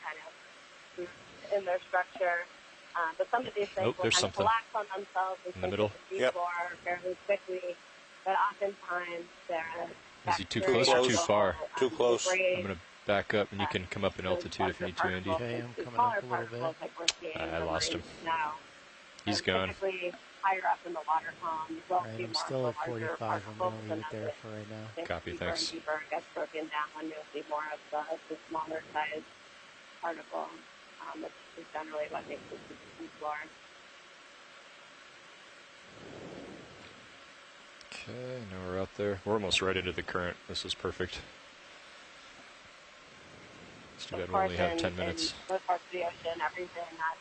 D: kind of loose in their structure. But some of these things will
H: there's
D: kind of
H: something
D: collapse on themselves and
H: in the
D: sink
H: middle.
D: to the seafloor fairly quickly. But oftentimes they're
H: Is he too close or too far?
J: Too close.
H: I'm going to back up, and you can come up in altitude if you need to, Andy.
G: Okay, I'm coming up a little bit.
H: I lost him. He's gone.
D: Higher up in the water column,
G: All right, I'm still at 45. I'm going to leave it there for right now.
H: Copy, thanks.
D: Deeper and gets broken down, and you'll see more of the smaller size particle, which is generally what makes it to the seafloor.
H: Okay, now we're out there. We're almost right into the current. This is perfect. It's too bad we only have 10 minutes.
D: In most parts of the ocean, everything that's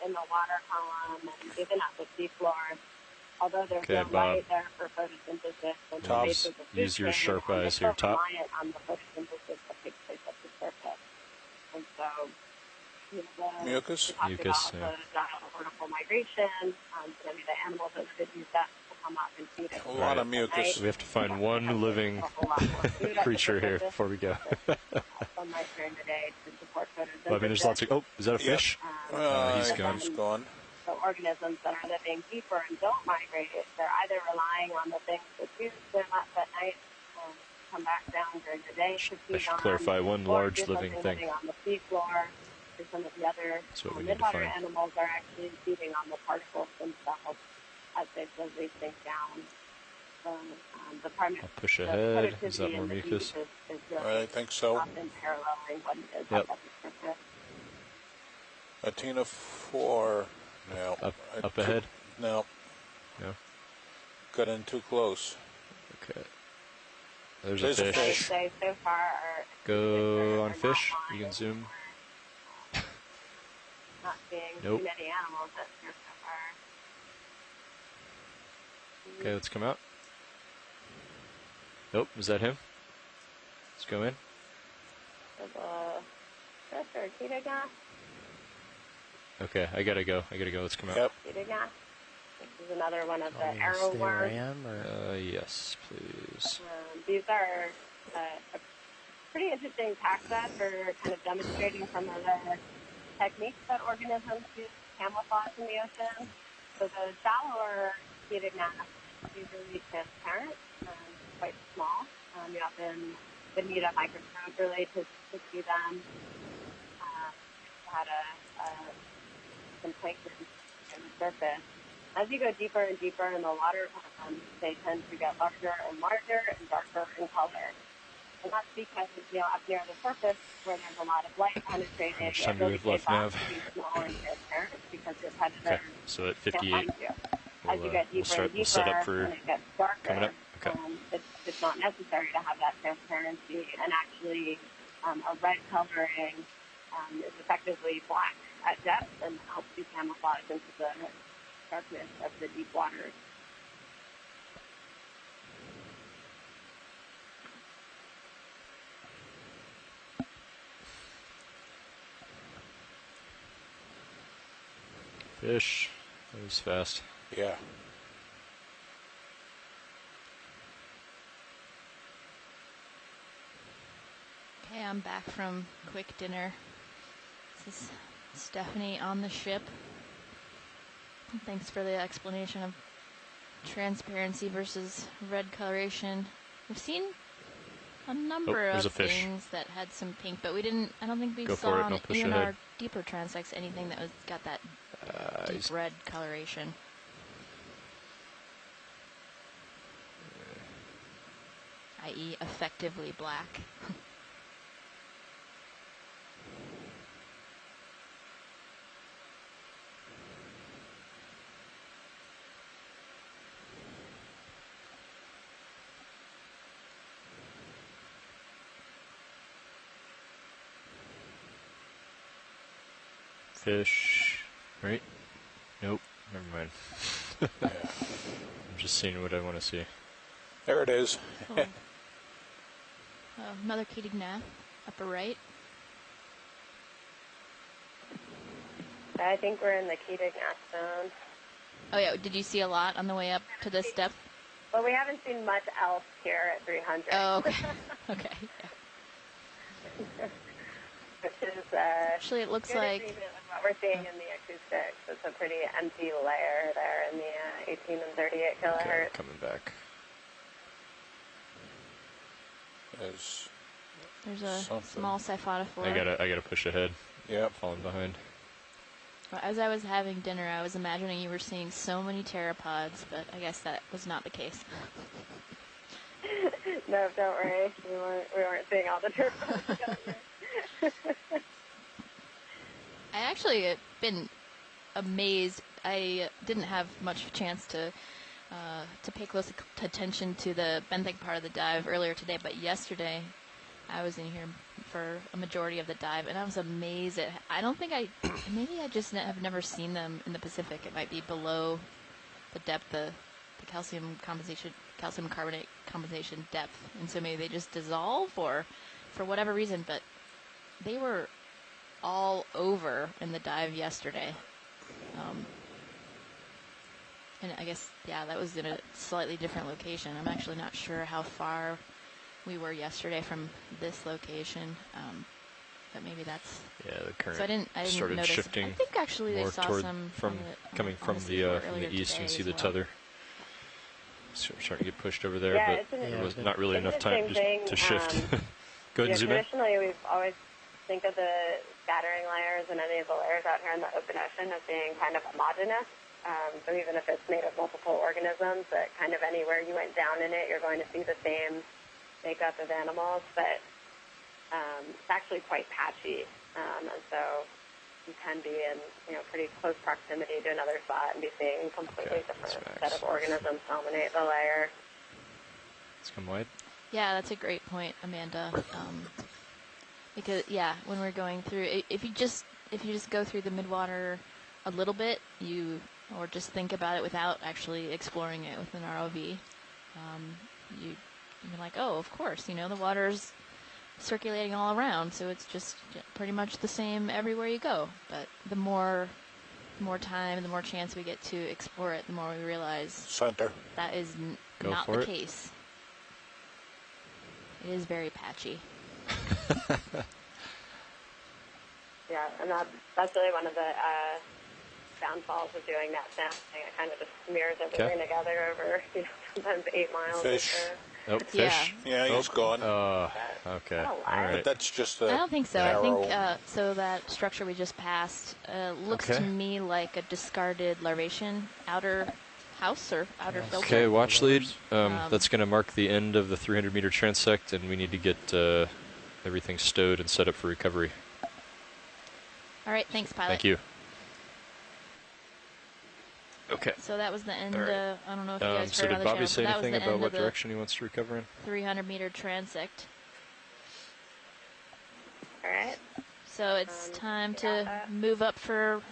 D: in the water column and even at the seafloor, although there's no light there for photosynthesis and the base of the food
H: Use your
D: chain,
H: sharp eyes here,
D: they're
H: top.
D: reliant on the photosynthesis that takes place at the surface. And so,
J: Mucus?
D: we talked
H: Mucus,
D: about
H: yeah.
D: the diurnal vertical migration. The animals that would use that to come up and feed it.
J: A lot of mucus.
H: We have to find one living creature here before we go.
D: Sunlight during the day to support photosynthesis.
H: Well, I mean, there's lots of... Oh, is that a fish? He's gone.
J: He's gone.
D: So organisms that are living deeper and don't migrate, they're either relying on the things that do swim up at night and come back down during the day to
H: I
D: feed
H: should
D: on,
H: clarify one
D: or
H: large
D: do
H: living
D: something
H: thing.
D: living on the seafloor. Or some of the other
H: That's what we need to
D: midwater
H: find.
D: animals are actually feeding on the particles themselves as they slowly sink down. So, the primary,
H: I'll push
D: the
H: ahead.
D: productivity
H: Is that more
D: in the
H: mucus?
D: deep is really
J: I think so.
D: often paralleling what it is
H: Yep.
D: at the surface.
J: Athena 4. No.
H: Up ahead?
J: No.
H: No.
J: Got in too close.
H: Okay. There's
J: There's
H: a
J: a
H: fish.
D: I would say so far are
H: Go on
D: not
H: fish.
D: lying.
H: You can zoom.
D: Not seeing
H: Nope.
D: too many animals that here so far.
H: Okay, let's come out. Nope, is that him? Let's go in.
D: So the fish or ketognath?
H: Okay, I gotta go. Let's come out.
J: Yep.
D: Ketognath. This is another one of the
G: Want me to
D: arrow
G: stay where I
D: worms.
G: am, or
H: Yes, please.
D: These are a pretty interesting taxa for kind of demonstrating some of the techniques that organisms use to camouflage in the ocean. So the shallower ketognath is usually transparent and quite small. You often would need a microscope really to see them. Had some plankton in the surface. as you go deeper and deeper in the water column, they tend to get larger and larger and darker in color. And that's because, up near the surface where there's a lot of light penetrating,
H: How much
D: it
H: time do we
D: really
H: have left,
D: pays off
H: Nav?
D: to be small and transparent because your predators
H: Okay, so at
D: can't
H: 58,
D: find you. As you get
H: we'll
D: deeper and
H: we'll set
D: deeper
H: up for
D: and it gets darker,
H: coming up. Okay.
D: it's not necessary to have that transparency. And actually, a red coloring is effectively black at depth and helps you camouflage into the darkness of the deep waters.
H: fish. That was fast.
J: Yeah.
A: Okay, I'm back from quick dinner. This is Stephanie on the ship. Thanks for the explanation of transparency versus red coloration. We've seen a number
H: there's
A: of
H: a fish.
A: things that had some pink, but we didn't. I don't think we
H: Go
A: saw
H: for it,
A: on
H: don't push
A: even
H: ahead.
A: our deeper transects anything that was got that deep red coloration. I.e., effectively black.
H: Fish. Right? Nope. Never mind. I'm just seeing what I want to see.
J: There it is.
A: Oh. Another Katy Nav, upper right.
D: I think we're in the Keating zone.
A: Oh yeah, did you see a lot on the way up to this depth?
D: Well, we haven't seen much else here at 300.
A: Oh, okay. Okay. Yeah.
D: Which is
A: Actually, it looks
D: good
A: like
D: agreement with what we're seeing in the acoustics. It's a pretty empty layer there in the 18 and 38 kilohertz.
H: Okay, coming back.
J: There's
A: a
J: something.
A: small siphonophore.
H: I gotta push ahead.
J: Yep.
H: Falling behind.
A: Well, as I was having dinner, I was imagining you were seeing so many pteropods, but I guess that was not the case.
D: No, don't worry. We weren't seeing all the pteropods down here.
A: I actually have been amazed. I didn't have much chance to pay close attention to the benthic part of the dive earlier today, but yesterday I was in here for a majority of the dive, and I was amazed at. I don't think maybe I just have never seen them in the Pacific. It might be below the depth, the calcium carbonate compensation depth, and so maybe they just dissolve or for whatever reason, but they were all over in the dive yesterday. And I guess, yeah, that was in a slightly different location. I'm actually not sure how far we were yesterday from this location, but maybe that's...
H: Yeah, the current
A: so I didn't
H: started
A: notice.
H: shifting.
A: I think actually they
H: more
A: saw
H: toward
A: some
H: coming from the east. You can see the tether starting to get pushed over there,
D: Yeah,
H: but there was not really enough time to shift. Go ahead and zoom in.
D: Traditionally, we've always think of the scattering layers and any of the layers out here in the open ocean as being kind of homogeneous. So even if it's made of multiple organisms, that kind of anywhere you went down in it, you're going to see the same makeup of animals. But it's actually quite patchy, and so you can be in pretty close proximity to another spot and be seeing a completely different set of organisms dominate the layer.
H: Let's come wide.
A: Yeah, that's a great point, Amanda. Because when we're going through, if you just go through the midwater a little bit, or just think about it without actually exploring it with an ROV, you're like, oh, of course, the water's circulating all around, so it's just pretty much the same everywhere you go. But the more time, the more chance we get to explore it, the more we realize that is not the case. It is very patchy.
D: Yeah, and that's really one of the downfalls of doing that sampling. It kind of just smears everything together over sometimes 8 miles.
J: Fish.
H: Oh, fish.
J: Yeah, he's gone.
H: Okay. All
J: But
H: right.
J: that's just
A: I don't think so.
J: narrow.
A: I think so. That structure we just passed looks to me like a discarded larvation outer house or outer filter.
H: Okay, watch lead. That's going to mark the end of the 300-meter transect, and we need to get everything stowed and set up for recovery.
A: All right, thanks, pilot.
H: Thank you. Okay.
A: So that was the end.
H: All right.
A: I don't know if you guys
H: So
A: heard
H: did
A: on the
H: Bobby
A: channel,
H: say
A: but that was
H: anything
A: the
H: about
A: end
H: what
A: of the
H: direction he wants to recover in?
A: 300-meter transect.
D: All right.
A: So it's time to move up for